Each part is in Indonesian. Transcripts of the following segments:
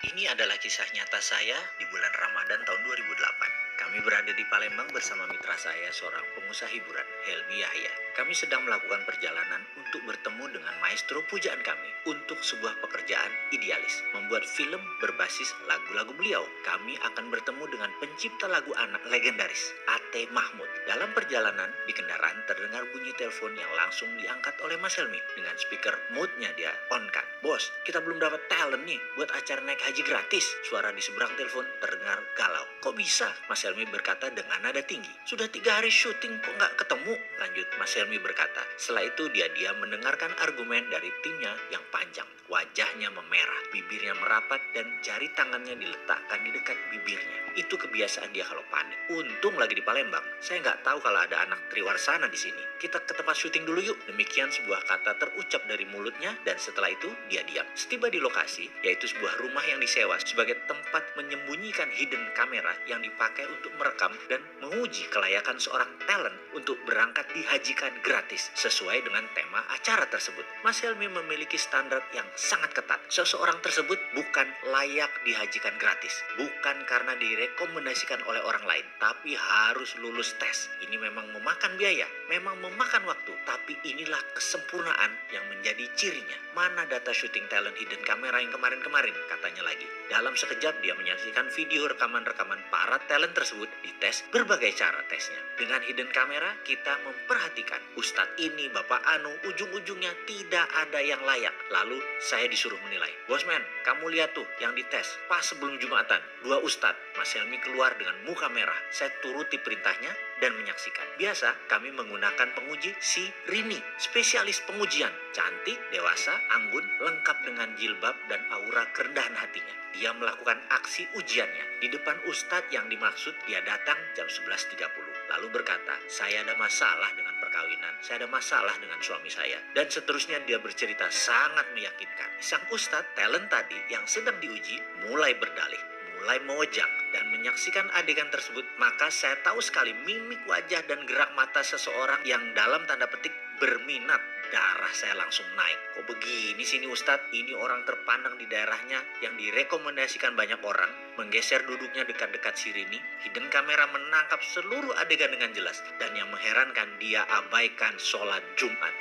Ini adalah kisah nyata saya di bulan Ramadan tahun 2008. Kami berada di Palembang bersama mitra saya, seorang pengusaha hiburan, Helmi Yahya. Kami sedang melakukan perjalanan untuk bertemu dengan maestro pujaan kami untuk sebuah pekerjaan idealis, membuat film berbasis lagu-lagu beliau. Kami akan bertemu dengan pencipta lagu anak legendaris, A.T. Mahmud. Dalam perjalanan di kendaraan terdengar bunyi telepon yang langsung diangkat oleh Mas Helmi dengan speaker mode-nya dia on-kan. Bos, kita belum dapat talent nih buat acara naik haji gratis. Suara di seberang telepon terdengar galau. Kok bisa? Mas Helmi berkata dengan nada tinggi. Sudah 3 hari syuting kok nggak ketemu? Lanjut Mas Helmi berkata. Setelah itu dia mendengarkan argumen dari timnya yang panjang. Wajahnya memerah, bibirnya merapat, dan jari tangannya diletakkan di dekat bibirnya. Itu kebiasaan dia kalau panik. Untung lagi di Palembang. Saya nggak tahu kalau ada anak Triwarsana di sini. Kita ke tempat syuting dulu yuk. Demikian sebuah kata terucap dari mulutnya, dan setelah itu dia diam. Setiba di lokasi, yaitu sebuah rumah yang disewa sebagai tempat menyembunyikan hidden kamera yang dipakai untuk merekam dan menguji kelayakan seorang talent untuk berangkat dihajikan gratis sesuai dengan tema acara tersebut. Mas Helmi memiliki standar yang sangat ketat. Seseorang tersebut bukan layak dihajikan gratis, bukan karena direkomendasikan oleh orang lain, tapi harus lulus tes. Ini memang memakan biaya, memang memakan waktu, tapi inilah kesempurnaan yang menjadi cirinya. Mana data syuting talent hidden kamera yang kemarin-kemarin, katanya lagi. Dalam sekejap dia menyaksikan video rekaman-rekaman para talent tersebut dites berbagai cara tesnya. Dengan hidden kamera kita memperhatikan Ustadz ini, Bapak Anu, ujung-ujungnya tidak ada yang layak. Lalu saya disuruh menilai. Bosman, kamu lihat tuh yang dites pas sebelum Jumatan, 2 Ustadz. Mas Helmi keluar dengan muka merah. Saya turuti perintahnya dan menyaksikan. Biasa kami menggunakan penguji si Rini, spesialis pengujian. Cantik, dewasa, anggun, lengkap dengan jilbab dan aura kerendahan hatinya. Dia melakukan aksi ujiannya di depan Ustadz yang dimaksud. Dia datang jam 11.30. Lalu berkata, saya ada masalah dengan perkawinan, saya ada masalah dengan suami saya. Dan seterusnya dia bercerita sangat meyakinkan. Sang Ustadz talent tadi yang sedang diuji mulai berdalih, mulai mewejang dan menyaksikan adegan tersebut, maka saya tahu sekali mimik wajah dan gerak mata seseorang yang dalam tanda petik berminat. Darah saya langsung naik. Kok begini sini Ustadz? Ini orang terpandang di daerahnya yang direkomendasikan banyak orang. Menggeser duduknya dekat-dekat si Rini. Hidden kamera menangkap seluruh adegan dengan jelas. Dan yang mengherankan, dia abaikan sholat Jumat.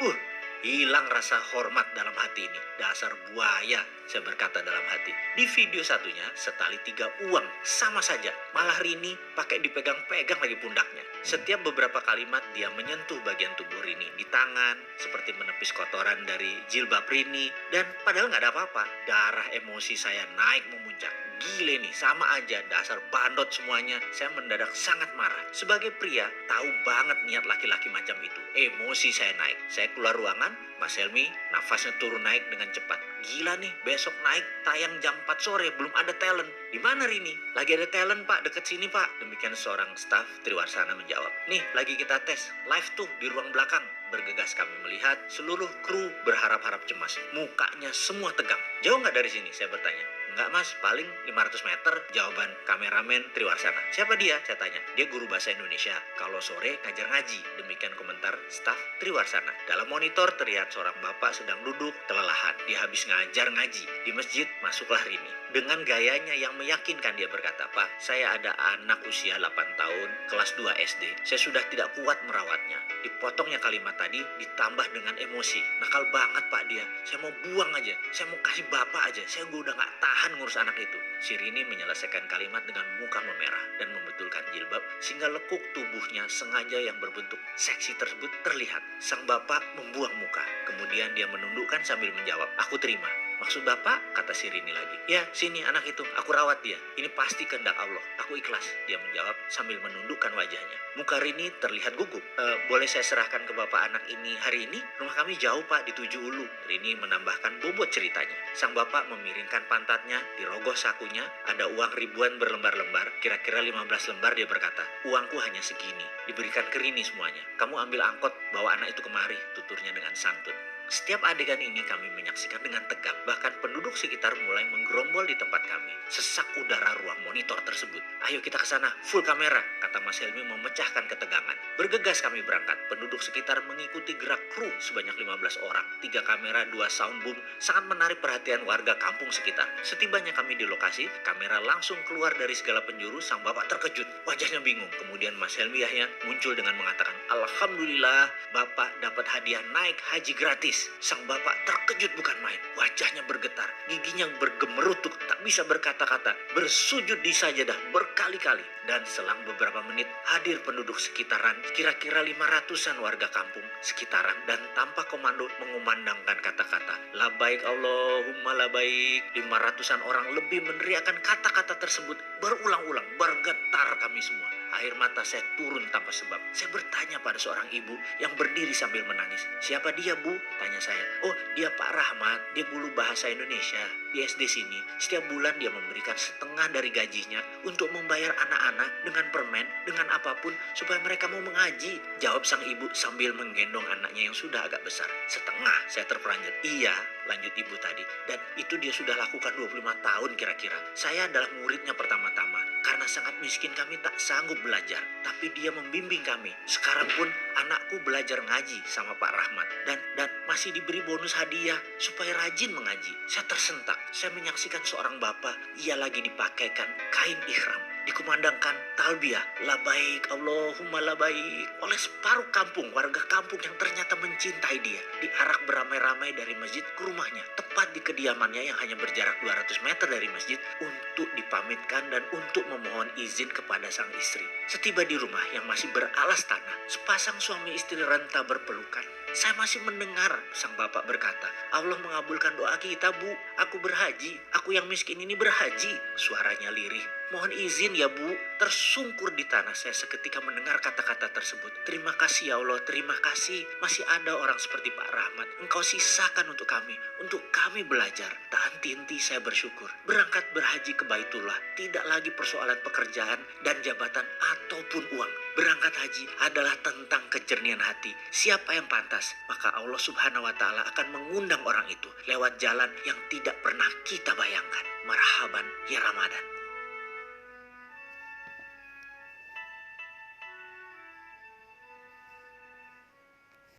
Hilang rasa hormat dalam hati ini. Dasar buaya, saya berkata dalam hati. Di video satunya, setali 3 uang. Sama saja. Malah Rini pakai dipegang-pegang lagi pundaknya. Setiap beberapa kalimat dia menyentuh bagian tubuh Rini di tangan, seperti menepis kotoran dari jilbab Rini. Dan padahal nggak ada apa-apa. Darah emosi saya naik memuncak. Gile nih, sama aja, dasar bandot semuanya. Saya mendadak sangat marah. Sebagai pria, tahu banget niat laki-laki macam itu. Emosi saya naik. Saya keluar ruangan, Mas Helmi nafasnya turun naik dengan cepat. Gila nih, besok naik tayang jam 4 sore, belum ada talent. Di mana Rini? Lagi ada talent pak, deket sini pak. Demikian seorang staf Triwarsana menjawab. Nih, lagi kita tes, live tuh di ruang belakang. Bergegas kami melihat seluruh kru berharap-harap cemas. Mukanya semua tegang. Jauh nggak dari sini? Saya bertanya. Enggak mas, paling 500 meter. Jawaban kameramen Triwarsana. Siapa dia? Saya tanya. Dia guru bahasa Indonesia. Kalau sore ngajar ngaji. Demikian komentar staf Triwarsana. Dalam monitor terlihat seorang bapak sedang duduk kelelahan. Dia habis ngajar ngaji. Di masjid masuklah Rini. Dengan gayanya yang meyakinkan dia berkata, Pak, saya ada anak usia 8 tahun, kelas 2 SD. Saya sudah tidak kuat merawatnya. Dipotongnya kalimat tadi ditambah dengan emosi. Nakal banget pak dia. Saya mau buang aja. Saya mau kasih bapak aja. Saya udah gak tahan ngurus anak itu. Si Rini menyelesaikan kalimat dengan muka memerah dan membetulkan jilbab sehingga lekuk tubuhnya sengaja yang berbentuk seksi tersebut terlihat. Sang bapak membuang muka. Kemudian dia menundukkan sambil menjawab, aku terima. Maksud bapak? Kata si Rini lagi. Ya, sini anak itu, aku rawat dia. Ini pasti kehendak Allah. Aku ikhlas. Dia menjawab sambil menundukkan wajahnya. Muka Rini terlihat gugup. Boleh saya serahkan ke bapak anak ini hari ini? Rumah kami jauh pak, di 7 Ulu. Rini menambahkan bobot ceritanya. Sang bapak memiringkan pantatnya, dirogoh sakunya. Ada uang ribuan berlembar-lembar, kira-kira 15 lembar. Dia berkata, uangku hanya segini. Diberikan ke Rini semuanya. Kamu ambil angkot, bawa anak itu kemari, tuturnya dengan santun. Setiap adegan ini kami menyaksikan dengan tegang. Bahkan penduduk sekitar mulai menggerombol di tempat kami. Sesak udara ruang monitor tersebut. Ayo kita ke sana, full kamera, kata Mas Helmi memecahkan ketegangan. Bergegas kami berangkat. Penduduk sekitar mengikuti gerak kru sebanyak 15 orang. 3 kamera, 2 sound boom sangat menarik perhatian warga kampung sekitar. Setibanya kami di lokasi, kamera langsung keluar dari segala penjuru. Sang bapak terkejut, wajahnya bingung. Kemudian Mas Helmi Yahya muncul dengan mengatakan, Alhamdulillah, bapak dapat hadiah naik haji gratis. Sang bapak terkejut bukan main. Wajahnya bergetar, giginya bergemerutuk, tak bisa berkata-kata, bersujud di sajadah berkali-kali. Dan selang beberapa menit hadir penduduk sekitaran, kira-kira 500-an warga kampung sekitaran, dan tanpa komando mengumandangkan kata-kata labaik Allahumma labaik. 500-an orang lebih meneriakkan kata-kata tersebut berulang-ulang. Bergetar kami semua. Air mata saya turun tanpa sebab. Saya bertanya pada seorang ibu yang berdiri sambil menangis. Siapa dia, Bu? Tanya saya. Oh, dia Pak Rahmat. Dia guru bahasa Indonesia di SD sini. Setiap bulan dia memberikan setengah dari gajinya untuk membayar anak-anak dengan permen, dengan apapun supaya mereka mau mengaji. Jawab sang ibu sambil menggendong anaknya yang sudah agak besar. Setengah, saya terperanjat. Iya, lanjut ibu tadi. Dan itu dia sudah lakukan 25 tahun kira-kira. Saya adalah muridnya pertama-tama. Karena sangat miskin kami tak sanggup belajar. Tapi dia membimbing kami. Sekarang pun anakku belajar ngaji sama Pak Rahmat. Dan masih diberi bonus hadiah supaya rajin mengaji. Saya tersentak. Saya menyaksikan seorang bapak. Ia lagi dipakaikan kain ihram. Dikumandangkan talbiyah labaik Allahumma labaik oleh separuh kampung, warga kampung yang ternyata mencintai dia. Diarak beramai-ramai dari masjid ke rumahnya, tepat di kediamannya yang hanya berjarak 200 meter dari masjid, untuk dipamitkan dan untuk memohon izin kepada sang istri. Setiba di rumah yang masih beralas tanah, sepasang suami istri renta berpelukan. Saya masih mendengar sang bapak berkata, Allah mengabulkan doa kita, Bu. Aku berhaji. Aku yang miskin ini berhaji. Suaranya lirih. Mohon izin ya, Bu. Tersungkur di tanah saya seketika mendengar kata-kata tersebut. Terima kasih ya Allah, terima kasih. Masih ada orang seperti Pak Rahmat. Engkau sisakan untuk kami belajar. Tak henti-henti saya bersyukur. Berangkat berhaji ke Baitullah. Tidak lagi persoalan pekerjaan dan jabatan ataupun uang. Berangkat haji adalah tentang kejernihan hati. Siapa yang pantas, maka Allah Subhanahu wa Ta'ala akan mengundang orang itu lewat jalan yang tidak pernah kita bayangkan. Marhaban ya Ramadan.